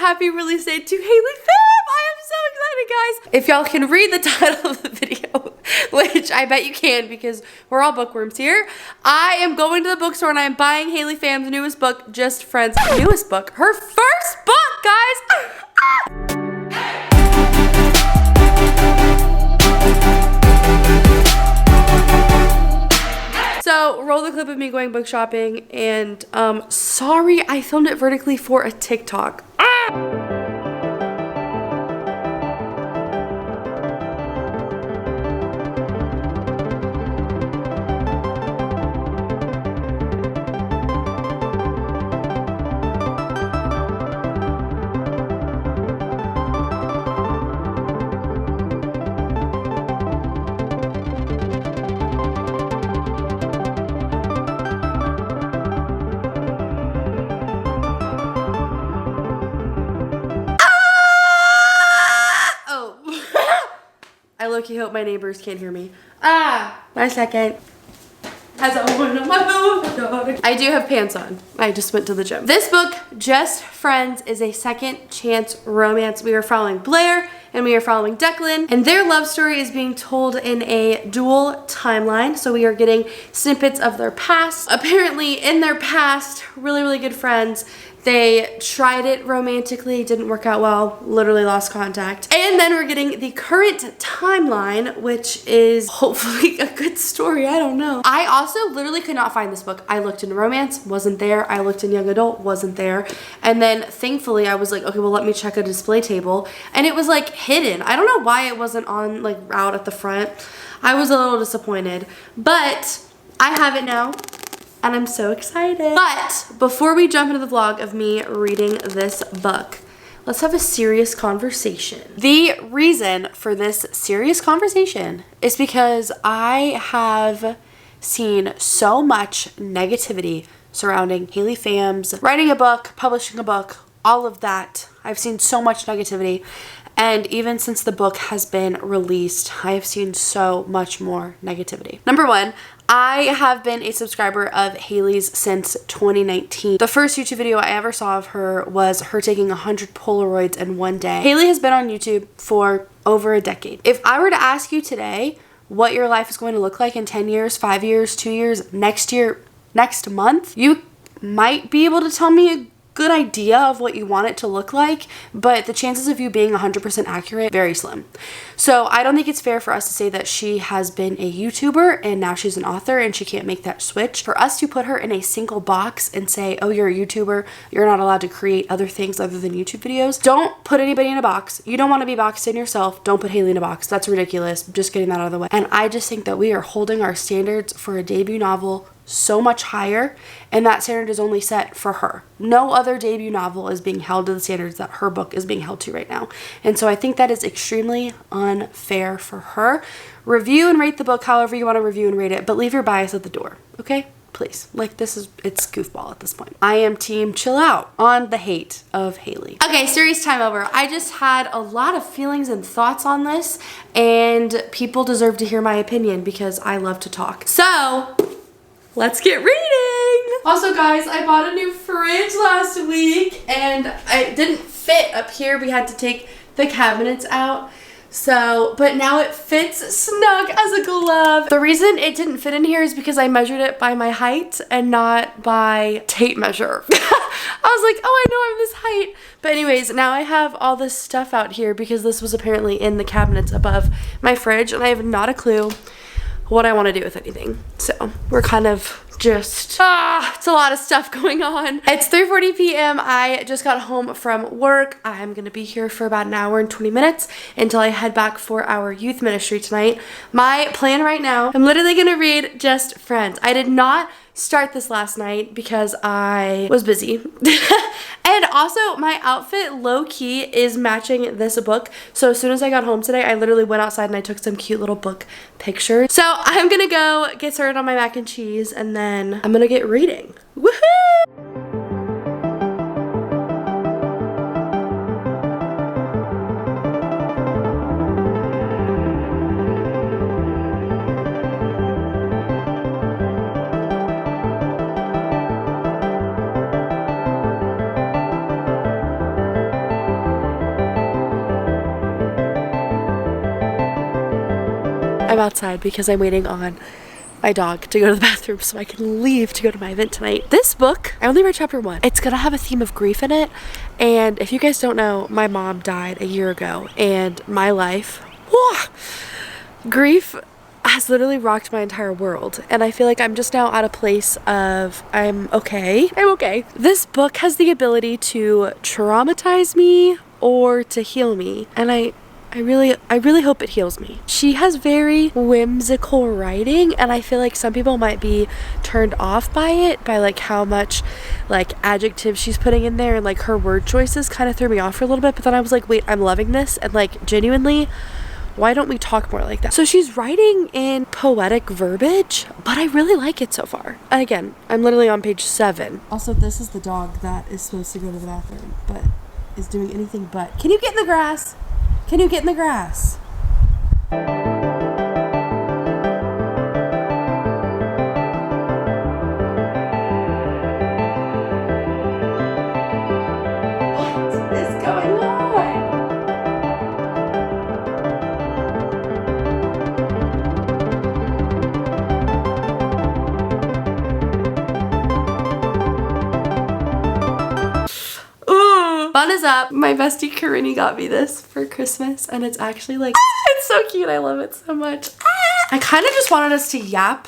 happy release date to Haley Pham. I am so excited, guys. If y'all can read the title of the video, which I bet you can because we're all bookworms here, I am going to the bookstore and I am buying Haley Pham's newest book, Just Friends' newest book. Her first book, guys. So, roll the clip of me going book shopping, and sorry I filmed it vertically for a TikTok. I low-key hope my neighbors can't hear me. My second. As I went on my phone. I do have pants on. I just went to the gym. This book, Just Friends, is a second chance romance. We are following Blair and we are following Declan, and their love story is being told in a dual timeline. So we are getting snippets of their past. Apparently, in their past, really good friends. They tried it romantically, didn't work out well, literally lost contact. And then we're getting the current timeline, which is hopefully a good story, I don't know. I also literally could not find this book. I looked in romance, wasn't there. I looked in young adult, wasn't there. And then thankfully I was like, okay, well let me check a display table. And it was like hidden. I don't know why it wasn't on like out at the front. I was a little disappointed, but I have it now. And I'm so excited. But before we jump into the vlog of me reading this book, let's have a serious conversation. The reason for this serious conversation is because I have seen so much negativity surrounding Haley Pham's writing a book, publishing a book, all of that. I've seen so much negativity. And even since the book has been released, I have seen so much more negativity. Number one, I have been a subscriber of Haley's since 2019. The first YouTube video I ever saw of her was her taking 100 Polaroids in one day. Haley has been on YouTube for over a decade. If I were to ask you today what your life is going to look like in 10 years, 5 years, 2 years, next year, next month, you might be able to tell me a good idea of what you want it to look like, but the chances of you being 100% accurate, very slim. So I don't think it's fair for us to say that she has been a YouTuber and now she's an author and she can't make that switch. For us to put her in a single box and say, oh, you're a YouTuber, you're not allowed to create other things other than YouTube videos. Don't put anybody in a box. You don't want to be boxed in yourself. Don't put Haley in a box. That's ridiculous. Just getting that out of the way. And I just think that we are holding our standards for a debut novel so much higher, and that standard is only set for her. No other debut novel is being held to the standards that her book is being held to right now. And so I think that is extremely unfair for her. Review and rate the book however you want to review and rate it, but leave your bias at the door, okay? Please. Like, it's goofball at this point. I am team chill out on the hate of Haley. Okay, serious time over. I just had a lot of feelings and thoughts on this, and people deserve to hear my opinion because I love to talk. So, let's get reading. Also, guys, I bought a new fridge last week and it didn't fit up here. We had to take the cabinets out. So, but now it fits snug as a glove. The reason it didn't fit in here is because I measured it by my height and not by tape measure. I was like, oh, I know I'm this height. But anyways, now I have all this stuff out here because this was apparently in the cabinets above my fridge and I have not a clue what I want to do with anything. So we're kind of just, it's a lot of stuff going on. It's 3:40 p.m. I just got home from work. I'm gonna be here for about an hour and 20 minutes until I head back for our youth ministry tonight. My plan right now, I'm literally gonna read Just Friends. I did not start this last night because I was busy. And also my outfit low-key is matching this book. So as soon as I got home today, I literally went outside and I took some cute little book pictures. So I'm gonna go get started on my mac and cheese and then I'm gonna get reading. Woohoo! I'm outside because I'm waiting on my dog to go to the bathroom so I can leave to go to my event tonight. This book, I only read chapter 1. It's gonna have a theme of grief in it. And if you guys don't know, my mom died a year ago, and my life, grief has literally rocked my entire world. And I feel like I'm just now at a place of I'm okay. This book has the ability to traumatize me or to heal me. And I really hope it heals me. She has very whimsical writing, and I feel like some people might be turned off by it, by like how much like adjectives she's putting in there, and like her word choices kind of threw me off for a little bit. But then I was like, wait, I'm loving this, and like genuinely, why don't we talk more like that? So she's writing in poetic verbiage, but I really like it so far. And again, I'm literally on page 7. Also, this is the dog that is supposed to go to the bathroom, but is doing anything but. Can you get in the grass? Can you get in the grass? What is going on? Fun is up. My bestie Karini got me this for Christmas, and it's actually like, it's so cute. I love it so much. I kind of just wanted us to yap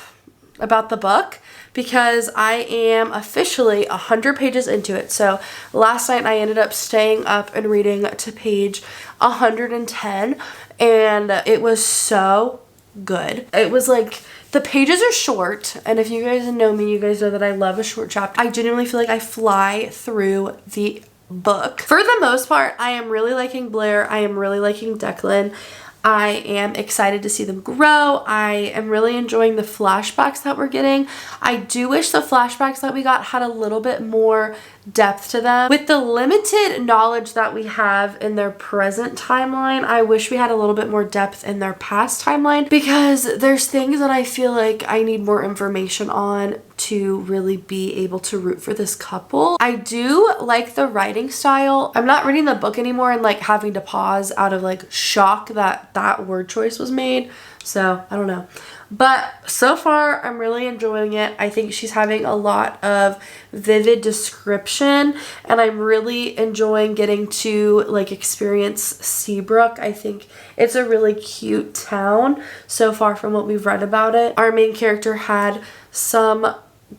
about the book because I am officially 100 pages into it. So last night I ended up staying up and reading to page 110, and it was so good. It was like, the pages are short, and if you guys know me, you guys know that I love a short chapter. I genuinely feel like I fly through the book. For the most part, I am really liking Blair. I am really liking Declan. I am excited to see them grow. I am really enjoying the flashbacks that we're getting. I do wish the flashbacks that we got had a little bit more depth to them. With the limited knowledge that we have in their present timeline, I wish we had a little bit more depth in their past timeline, because there's things that I feel like I need more information on to really be able to root for this couple. I do like the writing style. I'm not reading the book anymore and like having to pause out of like shock that that word choice was made. So I don't know. But so far, I'm really enjoying it. I think she's having a lot of vivid description, and I'm really enjoying getting to like experience Seabrook. I think it's a really cute town so far from what we've read about it. Our main character had some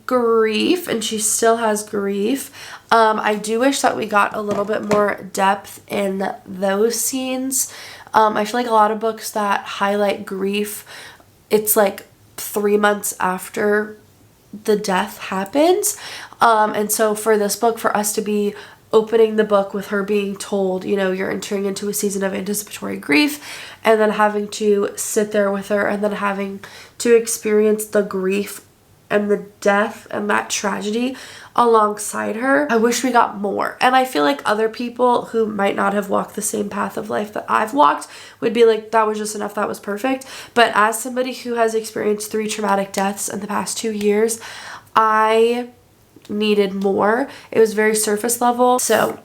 grief, and she still has grief. I do wish that we got a little bit more depth in those scenes. I feel like a lot of books that highlight grief, it's like 3 months after the death happens. And so for this book, for us to be opening the book with her being told, you know, you're entering into a season of anticipatory grief, and then having to sit there with her, and then having to experience the grief and the death and that tragedy alongside her. I wish we got more. And I feel like other people who might not have walked the same path of life that I've walked would be like, that was just enough, that was perfect. But as somebody who has experienced 3 traumatic deaths in the past 2 years, I needed more. It was very surface level. So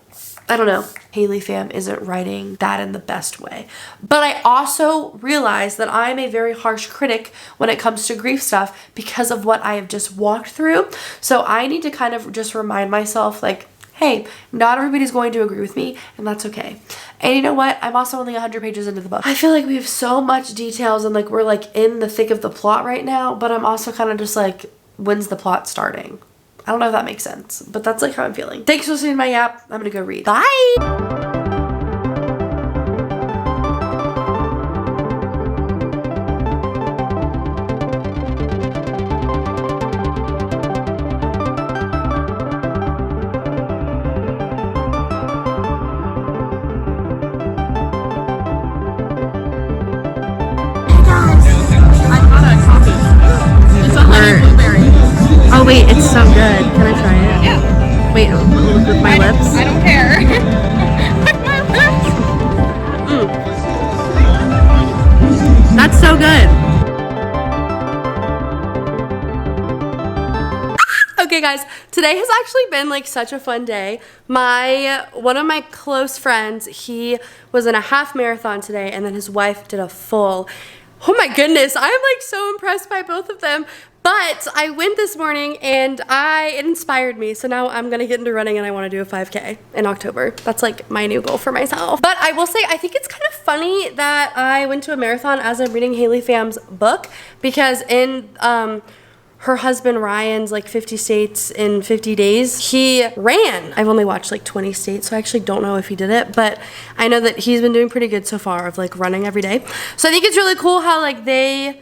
I don't know. Haley Pham isn't writing that in the best way. But I also realize that I'm a very harsh critic when it comes to grief stuff because of what I have just walked through. So I need to kind of just remind myself, like, hey, not everybody's going to agree with me, and that's okay. And you know what? I'm also only 100 pages into the book. I feel like we have so much details, and like we're like in the thick of the plot right now, but I'm also kind of just like, when's the plot starting? I don't know if that makes sense, but that's like how I'm feeling. Thanks for listening to my yap. I'm gonna go read. Bye! Oh wait, it's so good. Can I try it? Yeah. Wait, with my lips? I don't care. With my lips. That's so good. Okay guys, today has actually been like such a fun day. One of my close friends, he was in a half marathon today, and then his wife did a full. Oh my goodness, I'm like so impressed by both of them. But I went this morning and it inspired me. So now I'm gonna get into running and I wanna do a 5K in October. That's like my new goal for myself. But I will say, I think it's kind of funny that I went to a marathon as I'm reading Haley Pham's book, because in her husband Ryan's like 50 states in 50 days, he ran. I've only watched like 20 states, so I actually don't know if he did it, but I know that he's been doing pretty good so far of like running every day. So I think it's really cool how like they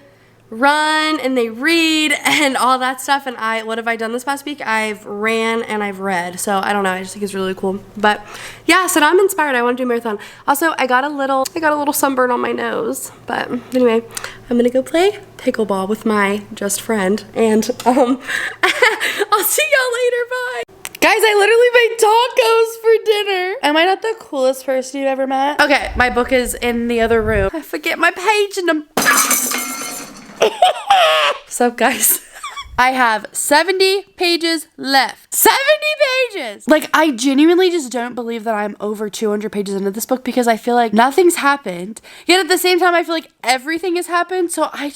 run and they read and all that stuff. And what have I done this past week? I've ran and I've read. So I don't know, I just think it's really cool. But yeah, so now I'm inspired. I want to do a marathon. Also, I got a little sunburn on my nose. But anyway, I'm gonna go play pickleball with my just friend, and I'll see y'all later. Bye. Guys, I literally made tacos for dinner. Am I not the coolest person you've ever met? Okay, my book is in the other room. I forget my page and I'm What's up, guys? I have 70 pages left. 70 pages! Like, I genuinely just don't believe that I'm over 200 pages into this book, because I feel like nothing's happened. Yet at the same time, I feel like everything has happened. So I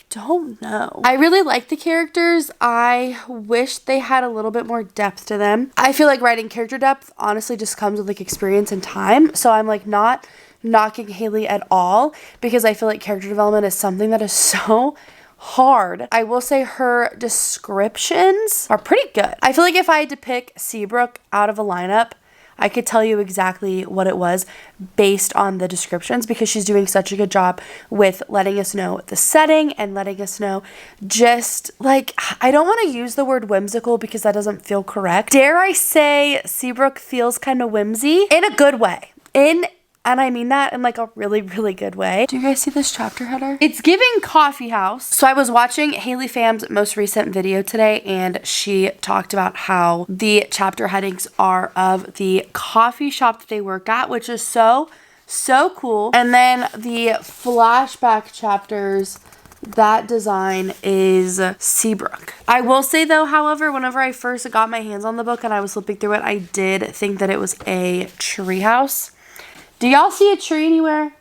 don't know. I really like the characters. I wish they had a little bit more depth to them. I feel like writing character depth honestly just comes with like experience and time. So I'm like not knocking Haley at all, because I feel like character development is something that is so hard. I will say her descriptions are pretty good. I feel like if I had to pick Seabrook out of a lineup, I could tell you exactly what it was based on the descriptions, because she's doing such a good job with letting us know the setting and letting us know just like, I don't want to use the word whimsical because that doesn't feel correct. Dare I say Seabrook feels kind of whimsy in a good way. And I mean that in like a really, really good way. Do you guys see this chapter header? It's giving coffee house. So I was watching Haley Pham's most recent video today, and she talked about how the chapter headings are of the coffee shop that they work at, which is so cool. And then the flashback chapters, that design is Seabrook. I will say though, however, whenever I first got my hands on the book and I was flipping through it, I did think that it was a treehouse. Do y'all see a tree anywhere?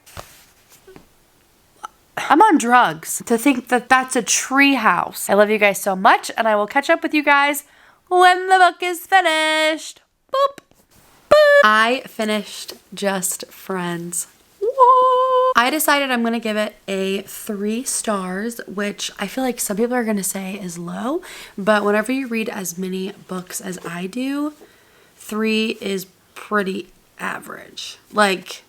I'm on drugs to think that that's a tree house. I love you guys so much, and I will catch up with you guys when the book is finished. Boop. Boop. I finished Just Friends. Whoa. I decided I'm going to give it a 3 stars, which I feel like some people are going to say is low, but whenever you read as many books as I do, 3 is pretty average. Like,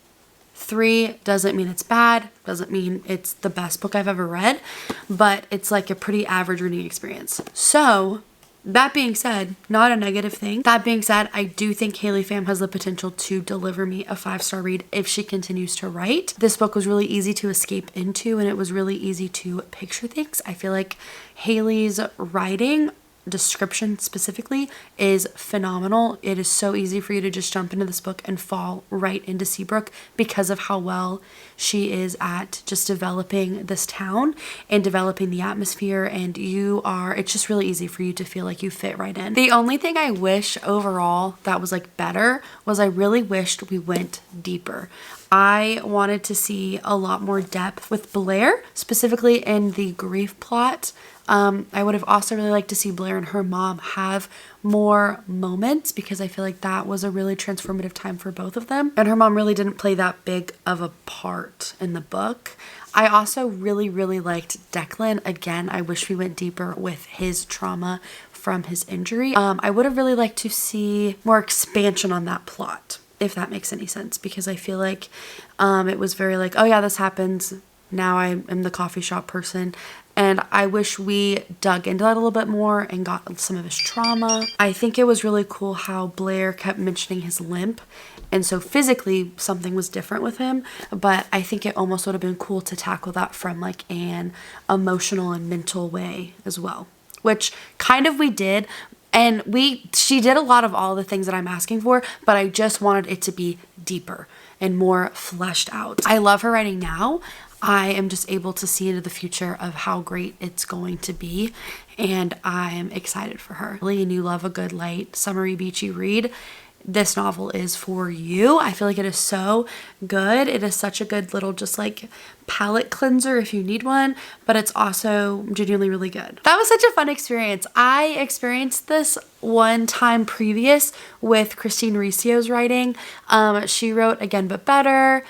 3 doesn't mean it's bad, doesn't mean it's the best book I've ever read, but it's like a pretty average reading experience. So that being said, not a negative thing. That being said, I do think Haley Pham has the potential to deliver me a 5-star read if she continues to write. This book was really easy to escape into, and it was really easy to picture things. I feel like Haley's writing, description specifically, is phenomenal. It is so easy for you to just jump into this book and fall right into Seabrook because of how well she is at just developing this town and developing the atmosphere, and it's just really easy for you to feel like you fit right in. The only thing I wish overall that was like better was I really wished we went deeper. I wanted to see a lot more depth with Blair, specifically in the grief plot. I would have also really liked to see Blair and her mom have more moments, because I feel like that was a really transformative time for both of them. And her mom really didn't play that big of a part in the book. I also really, really liked Declan. Again, I wish we went deeper with his trauma from his injury. I would have really liked to see more expansion on that plot, if that makes any sense, because I feel like it was very like, oh yeah, this happens. Now I am the coffee shop person. And I wish we dug into that a little bit more and got some of his trauma. I think it was really cool how Blair kept mentioning his limp. And so physically something was different with him. But I think it almost would have been cool to tackle that from like an emotional and mental way as well. Which kind of we did. And she did a lot of all the things that I'm asking for. But I just wanted it to be deeper and more fleshed out. I love her writing now. I am just able to see into the future of how great it's going to be, and I'm excited for her. Really, and you love a good light, summery, beachy read, this novel is for you. I feel like it is so good. It is such a good little just like palette cleanser if you need one, but it's also genuinely really good. That was such a fun experience. I experienced this one time previous with Christine Ricci's writing. She wrote Again But Better.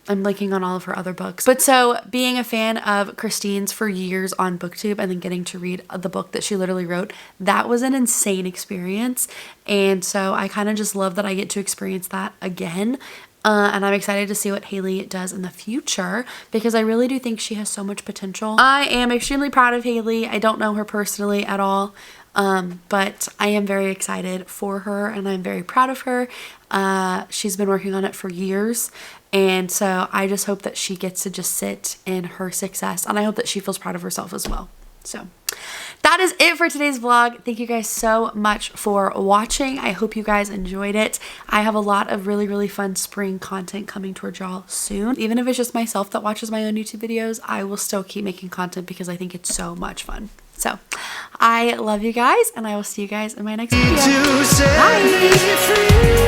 I'm blanking on all of her other books. But so being a fan of Christine's for years on BookTube and then getting to read the book that she literally wrote, that was an insane experience. And so I kind of just love that I get to experience that again. And I'm excited to see what Haley does in the future because I really do think she has so much potential. I am extremely proud of Haley. I don't know her personally at all. But I am very excited for her and I'm very proud of her. She's been working on it for years. And so I just hope that she gets to just sit in her success and I hope that she feels proud of herself as well. So that is it for today's vlog. Thank you guys so much for watching. I hope you guys enjoyed it. I have a lot of really, really fun spring content coming towards y'all soon. Even if it's just myself that watches my own YouTube videos, I will still keep making content because I think it's so much fun. So I love you guys and I will see you guys in my next video. Bye!